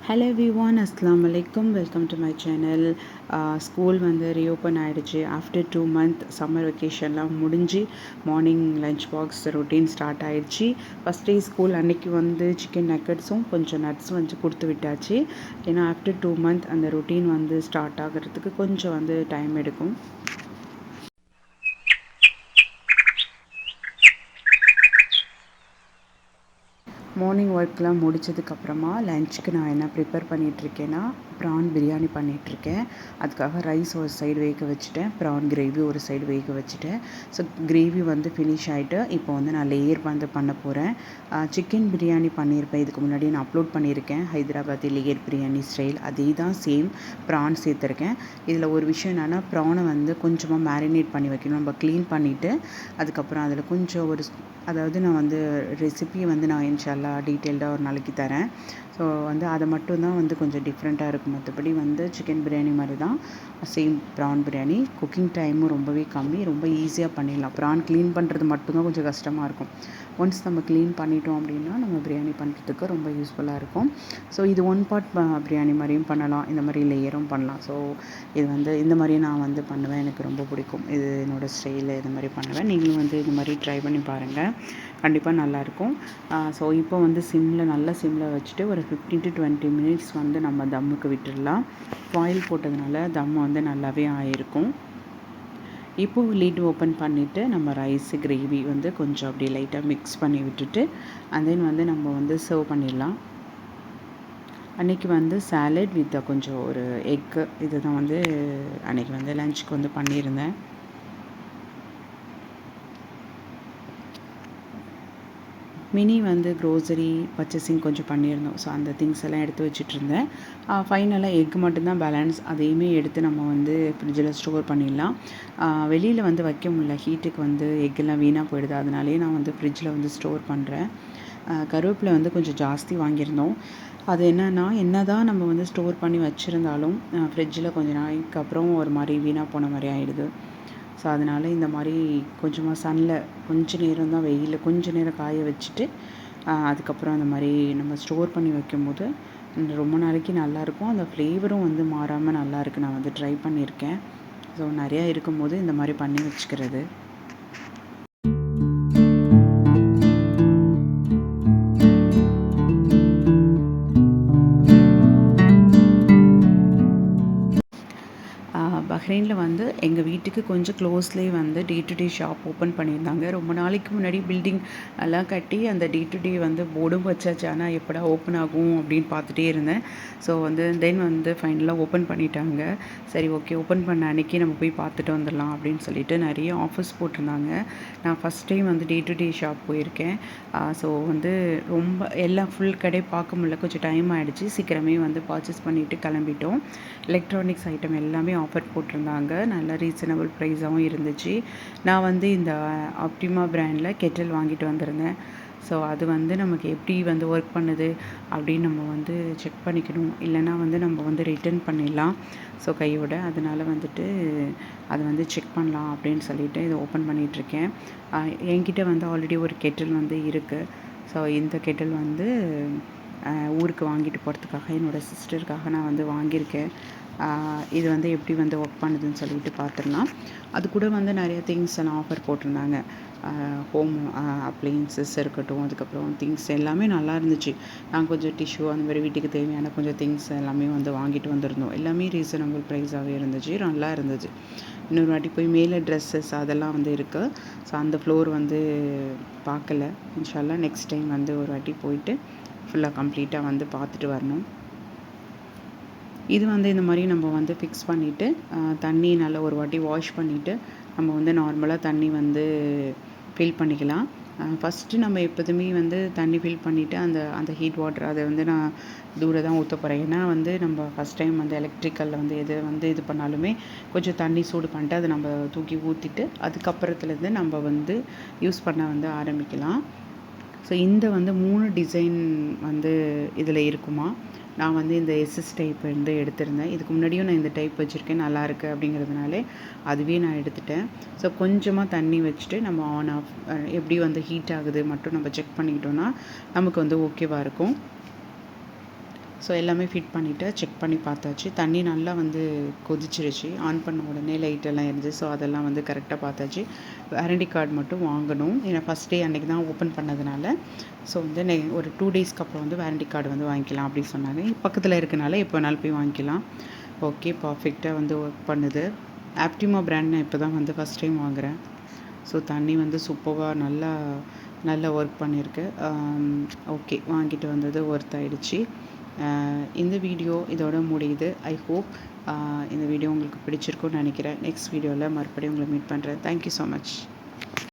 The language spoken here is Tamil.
ஹலோ எவ்ரிவான், அஸ்ஸலாமு அலைக்கும். Welcome to my channel. School வந்து ரீஓப்பன் ஆகிடுச்சு. ஆஃப்டர் 2 month சம்மர் வெக்கேஷன்லாம் முடிஞ்சு morning lunch box routine start ஆகிடுச்சு. ஃபஸ்ட் டே ஸ்கூல் அன்றைக்கி வந்து சிக்கன் நக்கட்ஸும் கொஞ்சம் நட்ஸும் வந்து கொடுத்து விட்டாச்சு. ஏன்னா ஆஃப்டர் 2 month அந்த ரொட்டீன் வந்து ஸ்டார்ட் ஆகிறதுக்கு கொஞ்சம் வந்து டைம் எடுக்கும். மார்னிங் ஒர்க்லாம் முடித்ததுக்கப்புறமா லஞ்சுக்கு நான் என்ன ப்ரிப்பேர் பண்ணிகிட்ருக்கேன்னா ப்ரான் பிரியாணி பண்ணிகிட்ருக்கேன். அதுக்காக ரைஸ் ஒரு சைடு வேக வச்சுட்டேன், ப்ரான் கிரேவி ஒரு சைடு வேக வச்சுட்டேன். ஸோ கிரேவி வந்து ஃபினிஷ் ஆகிட்டு இப்போ வந்து நான் லேயர் வந்து பண்ண போகிறேன். சிக்கன் பிரியாணி பண்ணியிருப்பேன், இதுக்கு முன்னாடி நான் அப்லோட் பண்ணியிருக்கேன், ஹைதராபாத்தி லேயர் பிரியாணி ஸ்டைல். அதே தான் சேம் ப்ரான் சேர்த்துருக்கேன். இதில் ஒரு விஷயம் என்னென்னா, ப்ரானை வந்து கொஞ்சமாக மேரினேட் பண்ணி வைக்கணும். நம்ம க்ளீன் பண்ணிவிட்டு அதுக்கப்புறம் அதில் கொஞ்சம் அதாவது நான் வந்து ரெசிபியை வந்து நான் இன்ஷால்லா டீட்டெயில்டாக ஒரு நாளைக்கு தரேன். ஸோ வந்து அதை மட்டும்தான் வந்து கொஞ்சம் டிஃப்ரெண்ட்டாக இருக்கும். மற்றபடி வந்து சிக்கன் பிரியாணி மாதிரி தான் சேம் ப்ரான் பிரியாணி. குக்கிங் டைமும் ரொம்பவே கம்மி, ரொம்ப ஈஸியாக பண்ணிடலாம். ப்ரான் க்ளீன் பண்ணுறது மட்டும்தான் கொஞ்சம் கஷ்டமாக இருக்கும். ஒன்ஸ் நம்ம க்ளீன் பண்ணிட்டோம் அப்படின்னா நம்ம பிரியாணி பண்ணுறதுக்கு ரொம்ப யூஸ்ஃபுல்லாக இருக்கும். ஸோ இது ஒன் பார்ட் பிரியாணி மாதிரியும் பண்ணலாம், இந்த மாதிரி லேயரும் பண்ணலாம். ஸோ இது வந்து இந்த மாதிரி நான் வந்து பண்ணுவேன், எனக்கு ரொம்ப பிடிக்கும். இது என்னோடய ஸ்டைலு, இந்த மாதிரி பண்ணுவேன். நீங்களும் வந்து இந்த மாதிரி ட்ரை பண்ணி பாருங்கள், கண்டிப்பாக நல்லாயிருக்கும். ஸோ இப்போ வந்து நல்லா சிம்மில் வச்சுட்டு ஒரு 15 to 20 minutes வந்து நம்ம தம்முக்கு விட்டுடலாம். ஃபாயில் போட்டதுனால தம் வந்து நல்லாவே ஆகிருக்கும். இப்போது லிட் ஓப்பன் பண்ணிவிட்டு நம்ம ரைஸு கிரேவி வந்து கொஞ்சம் அப்படியே லைட்டாக மிக்ஸ் பண்ணி விட்டுட்டு அண்ட் தென் வந்து நம்ம வந்து சர்வ் பண்ணிடலாம். அன்றைக்கி வந்து சாலட் வித் கொஞ்சம் ஒரு எக்கு, இது தான் வந்து அன்றைக்கி வந்து லஞ்சுக்கு வந்து பண்ணியிருந்தேன். மினி வந்து க்ரோசரி பர்ச்சேசிங் கொஞ்சம் பண்ணியிருந்தோம். ஸோ அந்த திங்ஸ் எல்லாம் எடுத்து வச்சுட்ருந்தேன். ஃபைனலாக எக் மட்டும்தான் பேலன்ஸ், அதையுமே எடுத்து நம்ம வந்து ஃப்ரிட்ஜில் ஸ்டோர் பண்ணிடலாம். வெளியில் வந்து வைக்க முடியல, ஹீட்டுக்கு வந்து எக்கெல்லாம் வீணாக போயிடுது. அதனாலேயே நான் வந்து ஃப்ரிட்ஜில் வந்து ஸ்டோர் பண்ணுறேன். கருவேப்பிலை வந்து கொஞ்சம் ஜாஸ்தி வாங்கியிருந்தோம். அது என்ன தான் நம்ம வந்து ஸ்டோர் பண்ணி வச்சுருந்தாலும் ஃப்ரிட்ஜில் கொஞ்சம் நாளைக்கு அப்புறம் ஒரு மாதிரி வீணாக போன மாதிரி ஆகிடுது. ஸோ அதனால் இந்த மாதிரி கொஞ்சமாக சன்னில் கொஞ்சம் நேரம் தான், வெயிலில் கொஞ்சம் நேரம் காய வச்சுட்டு அதுக்கப்புறம் அந்த மாதிரி நம்ம ஸ்டோர் பண்ணி வைக்கும்போது ரொம்ப நாளைக்கு நல்லாயிருக்கும். அந்த ஃப்ளேவரும் வந்து மாறாமல் நல்லாயிருக்கு. நான் வந்து ட்ரை பண்ணியிருக்கேன். ஸோ நிறையா இருக்கும்போது இந்த மாதிரி பண்ணி வச்சுக்கிறது. பஹ்ரைனில் வந்து எங்கள் வீட்டுக்கு கொஞ்சம் க்ளோஸ்லேயே வந்து day to day shop open பண்ணியிருந்தாங்க. ரொம்ப நாளைக்கு முன்னாடி பில்டிங் எல்லாம் கட்டி அந்த டே டு டே வந்து போர்டும் வச்சாச்சு. ஆனால் எப்படா ஓப்பன் ஆகும் அப்படின்னு பார்த்துட்டே இருந்தேன். ஸோ வந்து தென் வந்து ஃபைனலாக ஓப்பன் பண்ணிட்டாங்க. சரி, ஓகே, ஓப்பன் பண்ண அன்றைக்கி நம்ம போய் பார்த்துட்டு வந்துடலாம் அப்படின்னு சொல்லிட்டு நிறைய ஆஃபர்ஸ் போட்டிருந்தாங்க. நான் ஃபஸ்ட் டைம் வந்து டே டு டே ஷாப் போயிருக்கேன். ஸோ வந்து ரொம்ப எல்லாம் ஃபுல் கடை பார்க்க முடியல, கொஞ்சம் டைம் ஆகிடுச்சு. சீக்கிரமே வந்து பர்ச்சேஸ் பண்ணிவிட்டு கிளம்பிட்டோம். எலக்ட்ரானிக்ஸ் ஐட்டம் எல்லாமே ஆஃபர் போட்டிருந்தாங்க. நல்ல ரீசனபிள் ப்ரைஸாகவும் இருந்துச்சு. நான் வந்து இந்த ஆப்டிமா பிராண்டில் கெட்டில் வாங்கிட்டு வந்திருந்தேன். ஸோ அது வந்து நமக்கு எப்படி வந்து ஒர்க் பண்ணுது அப்படின்னு நம்ம வந்து செக் பண்ணிக்கணும். இல்லைனா வந்து நம்ம வந்து ரிட்டர்ன் பண்ணிடலாம் ஸோ கையோட. அதனால் வந்துட்டு அதை வந்து செக் பண்ணலாம் அப்படின்னு சொல்லிட்டு இதை ஓப்பன் பண்ணிகிட்ருக்கேன். என்கிட்ட வந்து ஆல்ரெடி ஒரு கெட்டில் வந்து இருக்குது. ஸோ இந்த கெட்டில் வந்து ஊருக்கு வாங்கிட்டு போகிறதுக்காக என்னோடய சிஸ்டருக்காக நான் வந்து வாங்கியிருக்கேன். இது வந்து எப்படி வந்து ஒர்க் பண்ணுதுன்னு சொல்லிட்டு பார்த்துடலாம். அது கூட வந்து நிறைய திங்ஸ் எல்லாம் ஆஃபர் போட்டிருந்தாங்க. ஹோம் அப்ளையன்சஸ் இருக்கட்டும், அதுக்கப்புறம் திங்ஸ் எல்லாமே நல்லா இருந்துச்சு. நான் கொஞ்சம் டிஷ்யூ அந்த மாதிரி வீட்டுக்கு தேவையான கொஞ்சம் திங்ஸ் எல்லாமே வந்து வாங்கிட்டு வந்திருந்தோம். எல்லாமே ரீசனபிள் ப்ரைஸாகவே இருந்துச்சு, நல்லா இருந்துச்சு. இன்னொரு வாட்டி போய் மேலே ட்ரெஸ்ஸஸ் அதெல்லாம் வந்து இருக்குது. ஸோ அந்த ஃப்ளோர் வந்து பார்க்கல. இன்ஷால்லா நெக்ஸ்ட் டைம் வந்து ஒரு வாட்டி போயிட்டு ஃபுல்லாக கம்ப்ளீட்டாக வந்து பார்த்துட்டு வரணும். இது வந்து இந்த மாதிரி நம்ம வந்து ஃபிக்ஸ் பண்ணிவிட்டு தண்ணி நல்லா ஒரு வாட்டி வாஷ் பண்ணிவிட்டு நம்ம வந்து நார்மலாக தண்ணி வந்து ஃபில் பண்ணிக்கலாம். ஃபஸ்ட்டு நம்ம எப்போதுமே வந்து தண்ணி ஃபில் பண்ணிவிட்டு அந்த ஹீட் வாட்டர் அதை வந்து நான் தூர தான் ஊற்ற போகிறேன். ஏன்னா வந்து நம்ம ஃபஸ்ட் டைம் வந்து எலக்ட்ரிக்கலில் வந்து இது பண்ணாலுமே கொஞ்சம் தண்ணி சூடு பண்ணிட்டு அதை நம்ம தூக்கி ஊற்றிட்டு அதுக்கப்புறத்துலேருந்து நம்ம வந்து யூஸ் பண்ண வந்து ஆரம்பிக்கலாம். ஸோ இந்த வந்து 3 டிசைன் வந்து இதில் இருக்குமா. நான் வந்து இந்த எஸ்எஸ் டைப் வந்து எடுத்திருந்தேன். இதுக்கு முன்னாடியும் நான் இந்த டைப் வச்சுருக்கேன், நல்லாயிருக்கு அப்படிங்கிறதுனால அதுவே நான் எடுத்துட்டேன். ஸோ கொஞ்சமாக தண்ணி வச்சுட்டு நம்ம ஆன் ஆஃப் எப்படி வந்து ஹீட் ஆகுது மட்டும் நம்ம செக் பண்ணிக்கிட்டோன்னா நமக்கு வந்து ஓகேவாக இருக்கும். ஸோ எல்லாமே ஃபிட் பண்ணிவிட்டு செக் பண்ணி பார்த்தாச்சு. தண்ணி நல்லா வந்து கொதிச்சிருச்சு. ஆன் பண்ண உடனே லைட்டெல்லாம் எரிஞ்சுது. ஸோ அதெல்லாம் வந்து கரெக்டாக பார்த்தாச்சு. வாரண்டி கார்டு மட்டும் வாங்கணும். ஏன்னா ஃபஸ்ட் டே அன்றைக்கி தான் ஓப்பன் பண்ணதுனால. ஸோ வந்து ஒரு 2 டேஸ்க்கு அப்புறம் வந்து வாரண்டி கார்டு வந்து வாங்கிக்கலாம் அப்படின்னு சொன்னாங்க. பக்கத்தில் இருக்கனால எப்போ வேணாலும் போய் வாங்கிக்கலாம். ஓகே, பர்ஃபெக்டாக வந்து ஒர்க் பண்ணுது. ஆப்டிமா பிராண்ட் நான் இப்போ தான் வந்து ஃபஸ்ட் டைம் வாங்குகிறேன். ஸோ தண்ணி வந்து சூப்பராக நல்லா ஒர்க் பண்ணியிருக்கு. ஓகே, வாங்கிட்டு வந்தது ஒர்த் ஆகிடுச்சு. இந்த வீடியோ இதோட முடியுது. ஐ ஹோப் இந்த வீடியோ உங்களுக்கு பிடிச்சிருக்கும்னு நினைக்கிறேன். நெக்ஸ்ட் வீடியோவில் மறுபடியும் உங்களை மீட் பண்ணுறேன். Thank you so much.